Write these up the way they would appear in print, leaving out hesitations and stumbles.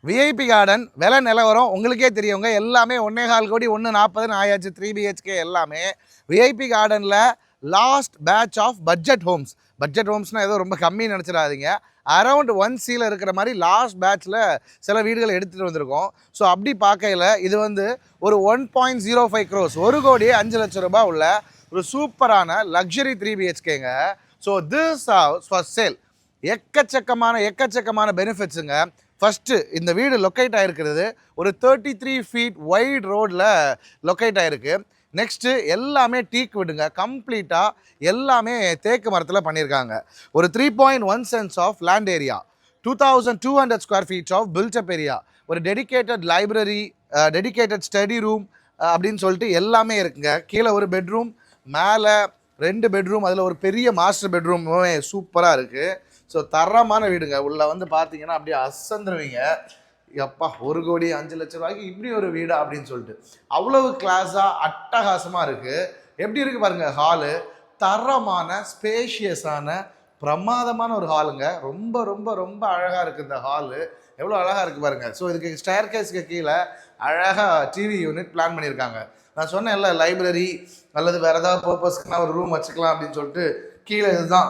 VIP garden விலை நிலவரம் உங்களுக்கே தெரியுங்க. எல்லாமே 1.25 கோடி 1.40 ஆயாச்சு. 3 பிஹெச்கே எல்லாமே விஐபி கார்டனில் last batch of budget homes. Budget ஹோம்ஸ்னால் ஏதோ ரொம்ப கம்மி நினச்சிடாதீங்க. அரவுண்ட் 1Cயில் இருக்கிற மாதிரி லாஸ்ட் பேட்ச்சில் சில வீடுகள் எடுத்துகிட்டு வந்திருக்கோம். ஸோ அப்படி பார்க்கையில் இது வந்து ஒரு 1.05 crores 1,05,00,000 உள்ள ஒரு சூப்பரான லக்ஸரி 3 பிஹெச்கேங்க. So this house for sale. எக்கச்சக்கமான பெனிஃபிட்ஸுங்க. ஃபஸ்ட்டு இந்த வீடு லொக்கேட் ஆகிருக்கிறது ஒரு 33 feet வைட் ரோடில் லொக்கேட் ஆகிருக்கு. நெக்ஸ்ட்டு எல்லாமே டீக் விடுங்க. கம்ப்ளீட்டாக எல்லாமே தேக்கு மரத்தில் பண்ணியிருக்காங்க. ஒரு 3.1 cents of land area, 2200 square feet of built up area, ஒரு dedicated library, dedicated study room அப்படின்னு சொல்லிட்டு எல்லாமே இருக்குங்க. கீழே ஒரு பெட்ரூம், மேலே 2 பெட்ரூம், அதில் ஒரு பெரிய மாஸ்டர் பெட்ரூமே சூப்பராக இருக்குது. ஸோ தரமான வீடுங்க. உள்ளே வந்து பார்த்தீங்கன்னா அப்படியே அசந்துருவீங்க. எப்பா 1,05,00,000 இப்படி ஒரு வீடா அப்படின்னு சொல்லிட்டு அவ்வளவு கிளாஸாக அட்டகாசமாக இருக்குது. எப்படி இருக்குது பாருங்கள் ஹாலு. தரமான ஸ்பேஷியஸான பிரமாதமான ஒரு ஹாலுங்க. ரொம்ப ரொம்ப ரொம்ப அழகாக இருக்குது இந்த ஹாலு. எவ்வளோ அழகாக இருக்குது பாருங்கள். ஸோ இதுக்கு ஸ்டேர்கேஸ்க்கு கீழே அழகாக டிவி யூனிட் பிளான் பண்ணியிருக்காங்க. நான் சொன்னேன்ல லைப்ரரி அல்லது வேறு ஏதாவது பர்பஸ்க்குனா ஒரு ரூம் வச்சுக்கலாம் அப்படின்னு சொல்லிட்டு கீழே இதுதான்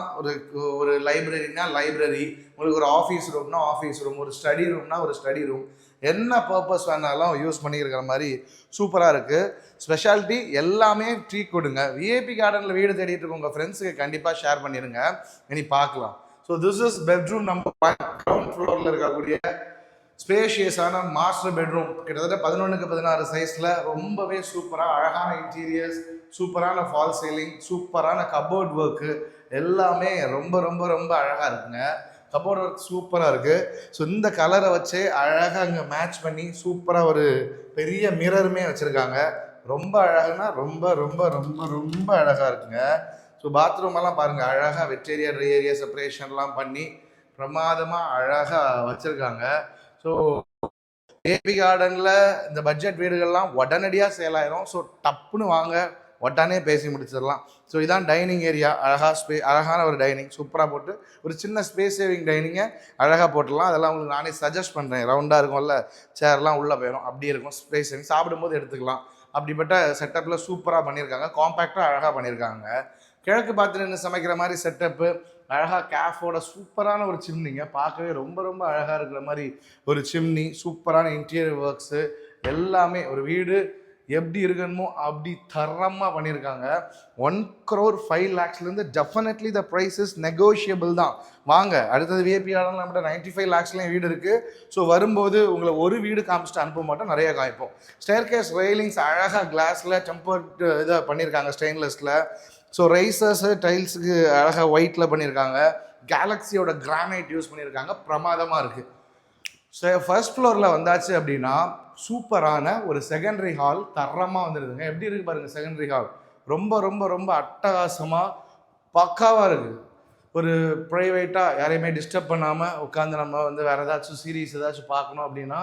ஒரு லைப்ரரினா லைப்ரரி, உங்களுக்கு ஒரு ஆஃபீஸ் ரூம்னா ஆஃபீஸ் ரூம், ஒரு ஸ்டடி ரூம்னா ஒரு ஸ்டடி ரூம், என்ன பர்பஸ் வேணாலும் யூஸ் பண்ணியிருக்கிற மாதிரி சூப்பராக இருக்குது. ஸ்பெஷாலிட்டி எல்லாமே ட்ரீ கொடுங்க. விஐபி கார்டனில் வீடு தேடிட்டு இருக்க உங்கள் ஃப்ரெண்ட்ஸுக்கு கண்டிப்பாக ஷேர் பண்ணிடுங்க. இனி பார்க்கலாம். So this is bedroom number 1, ground ஃப்ளோரில் இருக்கக்கூடிய ஸ்பேஷியஸான மாஸ்டர் பெட்ரூம். கிட்டத்தட்ட 11x16 சைஸில் ரொம்பவே சூப்பராக அழகான இன்டீரியர்ஸ், சூப்பரான ஃபால் சீலிங், சூப்பரான கபோர்ட் ஒர்க்கு எல்லாமே ரொம்ப ரொம்ப ரொம்ப அழகாக இருக்குங்க. கபோர்ட் ஒர்க் சூப்பராக இருக்குது. ஸோ இந்த கலரை வச்சு அழகாக அங்கே மேட்ச் பண்ணி சூப்பராக ஒரு பெரிய மிரருமே வச்சுருக்காங்க. ரொம்ப அழகுனா ரொம்ப ரொம்ப ரொம்ப ரொம்ப அழகாக இருக்குங்க. ஸோ பாத்ரூமெல்லாம் பாருங்கள், அழகாக வெட் ஏரியா ட்ரை ஏரியா செப்பரேஷன்லாம் பண்ணி பிரமாதமாக அழகாக வச்சுருக்காங்க. ஸோ விஐபி கார்டனில் இந்த பட்ஜெட் வீடுகள்லாம் உடனடியாக சேல் ஆயிரும். ஸோ டப்புன்னு வாங்க, உடனே பேசி முடிச்சிடலாம். ஸோ இதான் டைனிங் ஏரியா. அழகான ஒரு டைனிங் சூப்பராக போட்டு ஒரு சின்ன ஸ்பேஸ் சேவிங் டைனிங்கை அழகாக போட்டுடலாம். அதெல்லாம் உங்களுக்கு நானே சஜஸ்ட் பண்ணுறேன். ரவுண்டாக இருக்கும்ல, சேர்லாம் உள்ளே போயிடும், அப்படி இருக்கும் ஸ்பேஸ் சேவிங். சாப்பிடும்போது எடுத்துக்கலாம். அப்படிப்பட்ட செட்டப்பில் சூப்பராக பண்ணியிருக்காங்க. காம்பேக்டாக அழகாக பண்ணியிருக்காங்க. கிழக்கு பார்த்து நின்று சமைக்கிற மாதிரி செட்டப்பு, அழகாக கேஃபோட சூப்பரான ஒரு சிம்னிங்க. பார்க்கவே ரொம்ப ரொம்ப அழகாக இருக்கிற மாதிரி ஒரு சிம்னி, சூப்பரான இன்டீரியர் ஒர்க்ஸு எல்லாமே. ஒரு வீடு எப்படி இருக்கணுமோ அப்படி தரமாக பண்ணியிருக்காங்க. 1,05,00,000 definitely the price is negotiable தான். வாங்க, அடுத்தது விஐபி கார்டனில் நம்மகிட்ட 95,00,000 வீடு இருக்குது. ஸோ வரும்போது உங்களை ஒரு வீடு காமிச்சிட்டு அனுப்ப மாட்டோம், நிறைய காமிப்போம். ஸ்டேர்கேஸ் ரெயிலிங்ஸ் அழகாக கிளாஸில் டெம்பர்ட் இதை பண்ணியிருக்காங்க, ஸ்டெயின்லெஸ்ஸில். ஸோ ரைசர்ஸு டைல்ஸுக்கு அழகாக ஒயிட்டில் பண்ணியிருக்காங்க. கேலக்ஸியோட கிரானைட் யூஸ் பண்ணியிருக்காங்க. பிரமாதமாக இருக்குது. ஸோ ஃபர்ஸ்ட் ஃப்ளோரில் வந்தாச்சு அப்படின்னா சூப்பரான ஒரு செகண்டரி ஹால் தரமாக வந்துடுதுங்க. எப்படி இருக்குது பாருங்கள் செகண்டரி ஹால். ரொம்ப ரொம்ப ரொம்ப அட்டகாசமாக பக்காவாக இருக்குது. ஒரு ப்ரைவேட்டாக யாரையுமே டிஸ்டர்ப் பண்ணாமல் உட்காந்து நம்ம வந்து வேறு ஏதாச்சும் சீரீஸ் ஏதாச்சும் பார்க்கணும் அப்படின்னா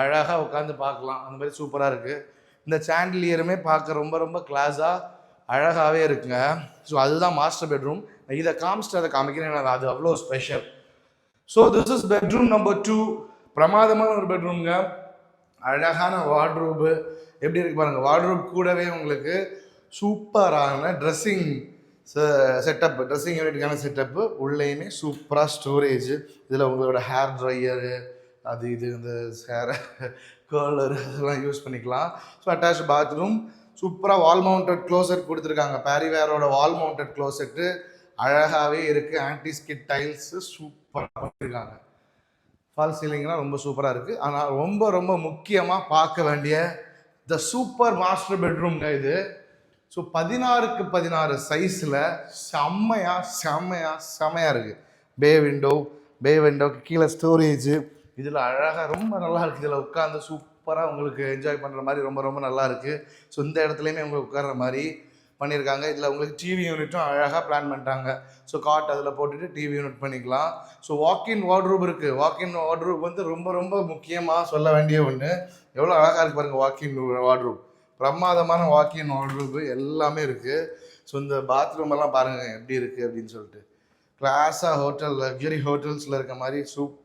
அழகாக உட்காந்து பார்க்கலாம். அந்த மாதிரி சூப்பராக இருக்குது. இந்த சாண்டிலியருமே பார்க்க ரொம்ப ரொம்ப கிளாஸாக அழகாகவே இருக்குங்க. ஸோ அதுதான் மாஸ்டர் பெட்ரூம். இதை காமிச்சிட்டு அதை காமிக்கிறேன், அது அவ்வளோ special. So this is bedroom number 2. பிரமாதமான ஒரு பெட்ரூம்ங்க. அழகான வார்ட்ரோபு எப்படி இருக்கு பாருங்கள். வார்ட்ரோப் கூடவே உங்களுக்கு சூப்பரான ட்ரெஸ்ஸிங் செட்டப்பு, ட்ரெஸ்ஸிங் யூனிட்டுக்கான செட்டப்பு. உள்ளேயுமே சூப்பராக ஸ்டோரேஜ். இதில் உங்களோட ஹேர் ட்ரையரு அது இது இந்த ஹேர் கர்லர் அதெல்லாம் யூஸ் பண்ணிக்கலாம். ஸோ அட்டாச் பாத்ரூம், சூப்பராக வால் மவுண்டட் க்ளோசெட் கொடுத்துருக்காங்க. பேரிவேரோட வால் மவுண்டட் க்ளோசெட்டு அழகாகவே இருக்குது. ஆன்டி ஸ்கிட் டைல்ஸு சூப்பராக பண்ணியிருக்காங்க. ஃபால் சீலிங்லாம் ரொம்ப சூப்பராக இருக்குது. ஆனால் ரொம்ப ரொம்ப முக்கியமாக பார்க்க வேண்டிய த சூப்பர் மாஸ்டர் பெட்ரூம்ங்க இது. ஸோ 16x16 சைஸில் செம்மையாக இருக்குது. பே விண்டோக்கு கீழே ஸ்டோரேஜு, இதில் அழகாக ரொம்ப நல்லா இருக்குது. இதில் உட்காந்து சூப்பராக உங்களுக்கு என்ஜாய் பண்ணுற மாதிரி ரொம்ப ரொம்ப நல்லா இருக்குது. ஸோ இந்த இடத்துலையுமே உங்களுக்கு உட்கார்ற மாதிரி பண்ணியிருக்காங்க. இதில் உங்களுக்கு டிவி யூனிட்டும் அழகாக பிளான் பண்ணிட்டாங்க. ஸோ காட் அதில் போட்டுட்டு டிவி யூனிட் பண்ணிக்கலாம். ஸோ வாக்இன் வார்ட்ரோப் இருக்குது. வாக்இன் வார்ட்ரோப் வந்து ரொம்ப ரொம்ப முக்கியமாக சொல்ல வேண்டிய ஒன்று. எவ்வளோ அழகாக இருக்குது பாருங்கள் வாக்இன் வார்ட்ரோப். பிரமாதமான வாக்இன் வார்ட்ரோப் எல்லாமே இருக்குது. ஸோ இந்த பாத்ரூம் எல்லாம் பாருங்கள் எப்படி இருக்குது அப்படின்னு சொல்லிட்டு. கிளாஸாக ஹோட்டல், லக்ஸரி ஹோட்டல்ஸில் இருக்க மாதிரி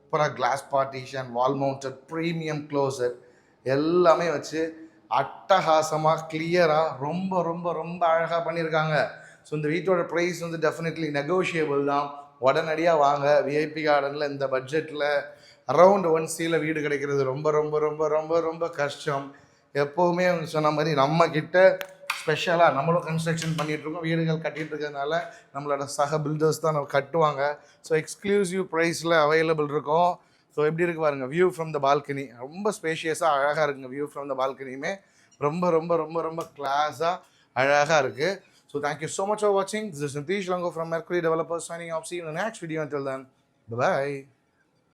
சூப்பராக glass partition, wall mounted premium closet எல்லாமே வச்சு அட்டகாசமாக கிளியராக ரொம்ப ரொம்ப ரொம்ப அழகாக பண்ணியிருக்காங்க. ஸோ இந்த வீட்டோட ப்ரைஸ் வந்து டெஃபினெட்லி நெகோஷியபிள் தான். உடனடியாக வாங்க. விஐபி கார்டனில் இந்த பட்ஜெட்டில் அரவுண்ட் 1C வீடு கிடைக்கிறது ரொம்ப ரொம்ப ரொம்ப ரொம்ப ரொம்ப கஷ்டம். எப்போவுமே சொன்ன மாதிரி நம்மக்கிட்ட ஸ்பெஷலாக நம்மளும் கன்ஸ்ட்ரக்ஷன் பண்ணிகிட்ருக்கோம், வீடுகள் கட்டிகிட்டு இருக்கிறதுனால நம்மளோட சக பில்டர்ஸ் தான் நம்ம கட்டுவாங்க. ஸோ எக்ஸ்க்ளூசிவ் ப்ரைஸில் அவைலபிள் இருக்கும். ஸோ எப்படி இருக்கு பாருங்கள், வியூ ஃப்ரம் த பால்கனி ரொம்ப ஸ்பேஷியஸாக அழகாக இருக்குங்க. வியூ ஃப்ரம் த பால்கனியுமே ரொம்ப ரொம்ப ரொம்ப ரொம்ப கிளாஸாக அழகாக இருக்குது. So thank you so much for வாட்சிங். This is Nithish Lango from Mercury developers signing off. See you in the next video. Until then, bye bye.